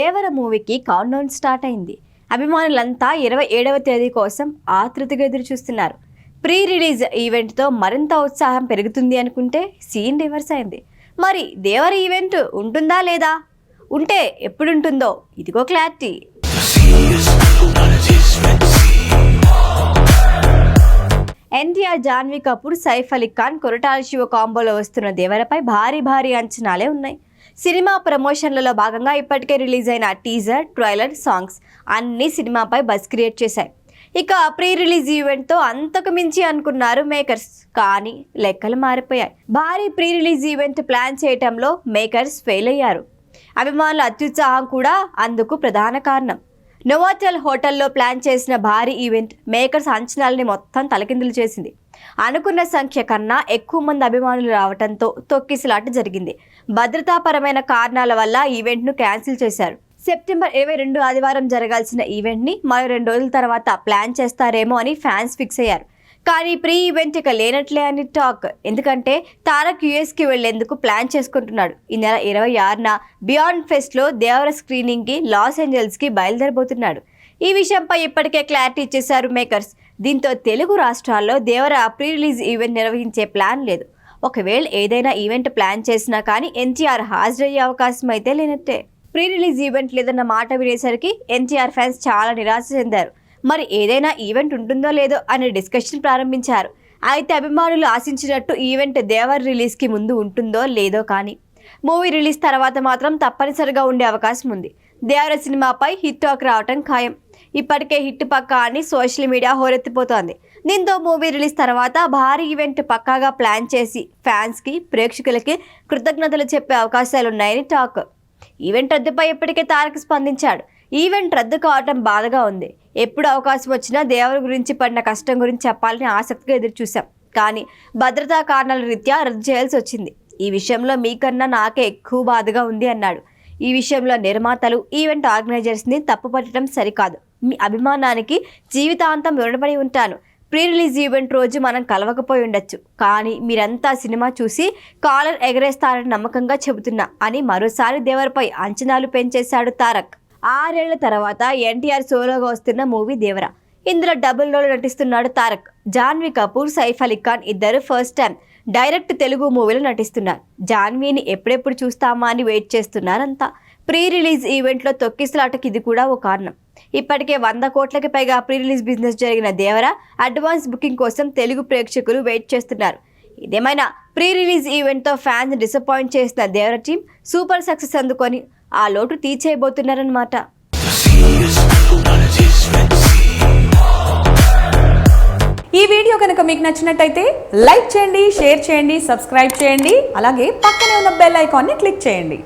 దేవర మూవీకి countdown start అయింది. అభిమానులంతా 27వ తేదీ కోసం ఆతృతగా ఎదురు చూస్తున్నారు. ప్రీ రిలీజ్ ఈవెంట్తో మరింత ఉత్సాహం పెరుగుతుంది అనుకుంటే సీన్ రివర్స్ అయింది. మరి దేవర ఈవెంట్ ఉంటుందా లేదా, ఉంటే ఎప్పుడుంటుందో ఇదిగో క్లారిటీ. ఎన్టీఆర్, జాన్వీ కపూర్, సైఫ్ అలీ ఖాన్, కొరటాల శివ కాంబోలో వస్తున్న దేవరపై భారీ అంచనాలే ఉన్నాయి. సినిమా ప్రమోషన్లలో భాగంగా ఇప్పటికే రిలీజ్ అయిన టీజర్, ట్రైలర్, సాంగ్స్ అన్ని సినిమాపై బజ్ క్రియేట్ చేశాయి. ఇక ప్రీ రిలీజ్ ఈవెంట్తో అంతకు మించి అనుకున్నారు మేకర్స్. కానీ లెక్కలు మారిపోయాయి. భారీ ప్రీ రిలీజ్ ఈవెంట్ ప్లాన్ చేయటంలో మేకర్స్ ఫెయిల్ అయ్యారు. అభిమానుల అత్యుత్సాహం కూడా అందుకు ప్రధాన కారణం. నోవాటెల్ హోటల్లో ప్లాన్ చేసిన భారీ ఈవెంట్ మేకర్స్ అంచనాలని మొత్తం తలకిందులు చేసింది. అనుకున్న సంఖ్య కన్నా ఎక్కువ మంది అభిమానులు రావడంతో తొక్కిసలాట జరిగింది. భద్రతాపరమైన కారణాల వల్ల ఈవెంట్ను క్యాన్సిల్ చేశారు. సెప్టెంబర్ 22 ఆదివారం జరగాల్సిన ఈవెంట్ని మరో 2 రోజుల తర్వాత ప్లాన్ చేస్తారేమో అని ఫ్యాన్స్ ఫిక్స్ అయ్యారు. కానీ ప్రీ ఈవెంట్ ఇక లేనట్లే అని టాక్. ఎందుకంటే తారక్ యూఎస్కి వెళ్లేందుకు ప్లాన్ చేసుకుంటున్నాడు. ఈ నెల 26న బియాండ్ ఫెస్ట్లో దేవర స్క్రీనింగ్కి లాస్ ఏంజల్స్కి బయలుదేరబోతున్నాడు. ఈ విషయంపై ఇప్పటికే క్లారిటీ ఇచ్చేశారు మేకర్స్. దీంతో తెలుగు రాష్ట్రాల్లో దేవర ప్రీ రిలీజ్ ఈవెంట్ నిర్వహించే ప్లాన్ లేదు. ఒకవేళ ఏదైనా ఈవెంట్ ప్లాన్ చేసినా కానీ ఎన్టీఆర్ హాజరయ్యే అవకాశం అయితే లేనట్టే. ప్రీ రిలీజ్ ఈవెంట్ లేదన్న మాట వినేసరికి ఎన్టీఆర్ ఫ్యాన్స్ చాలా నిరాశ చెందారు. మరి ఏదైనా ఈవెంట్ ఉంటుందో లేదో అనే డిస్కషన్ ప్రారంభించారు. అయితే అభిమానులు ఆశించినట్టు ఈవెంట్ దేవర్ రిలీజ్కి ముందు ఉంటుందో లేదో, కానీ మూవీ రిలీజ్ తర్వాత మాత్రం తప్పనిసరిగా ఉండే అవకాశం ఉంది. దేవర సినిమాపై హిట్ టాక్ రావటం ఖాయం. ఇప్పటికే హిట్ పక్కా అని సోషల్ మీడియా హోరెత్తిపోతోంది. దీంతో మూవీ రిలీజ్ తర్వాత భారీ ఈవెంట్ పక్కాగా ప్లాన్ చేసి ఫ్యాన్స్కి, ప్రేక్షకులకి కృతజ్ఞతలు చెప్పే అవకాశాలున్నాయని టాక్. ఈవెంట్ రద్దుపై ఇప్పటికే తారక్ స్పందించాడు. ఈవెంట్ రద్దు కావటం బాధగా ఉంది. ఎప్పుడు అవకాశం వచ్చినా దేవర గురించి పడిన కష్టం గురించి చెప్పాలని ఆసక్తిగా ఎదురు చూశాం. కానీ భద్రతా కారణాల రీత్యా రద్దు చేయాల్సి వచ్చింది. ఈ విషయంలో మీకన్నా నాకే ఎక్కువ బాధగా ఉంది అన్నాడు. ఈ విషయంలో నిర్మాతలు, ఈవెంట్ ఆర్గనైజర్స్ని తప్పుపట్టడం సరికాదు. మీ అభిమానానికి జీవితాంతం రుణపడి ఉంటాను. ప్రీ రిలీజ్ ఈవెంట్ రోజు మనం కలవకపోయి ఉండొచ్చు, కానీ మీరంతా సినిమా చూసి కాలర్ ఎగరేస్తారని నమ్మకంగా చెబుతున్నా అని మరోసారి దేవరపై అంచనాలు పెంచేశాడు తారక్. 6 ఏళ్ల తర్వాత ఎన్టీఆర్ సోలోగా వస్తున్న మూవీ దేవర. ఇందులో డబుల్ రోల్ నటిస్తున్నాడు తారక్. జాన్వీ కపూర్, సైఫ్ అలీ ఖాన్ ఇద్దరు ఫస్ట్ టైం డైరెక్ట్ తెలుగు మూవీలో నటిస్తున్నారు. జాన్వీని ఎప్పుడెప్పుడు చూస్తామా అని వెయిట్ చేస్తున్నారంతా. ప్రీ రిలీజ్ ఈవెంట్లో తొక్కిసలాటకి ఇది కూడా ఓ కారణం. ఇప్పటికే 100 కోట్లకి పైగా ప్రీ రిలీజ్ బిజినెస్ జరిగిన దేవర అడ్వాన్స్ బుకింగ్ కోసం తెలుగు ప్రేక్షకులు వెయిట్ చేస్తున్నారు. ఇదేమైనా ప్రీ రిలీజ్ ఈవెంట్తో ఫ్యాన్స్ డిసప్పాయింట్ చేసిన దేవర టీం సూపర్ సక్సెస్ అందుకొని ఆ లోటు తీర్చేయబోతున్నారన్నమాట. ఈ వీడియో కనుక మీకు నచ్చినట్టయితే లైక్ చేయండి, షేర్ చేయండి, సబ్స్క్రైబ్ చేయండి. అలాగే పక్కనే ఉన్న బెల్ ఐకాన్ని క్లిక్ చేయండి.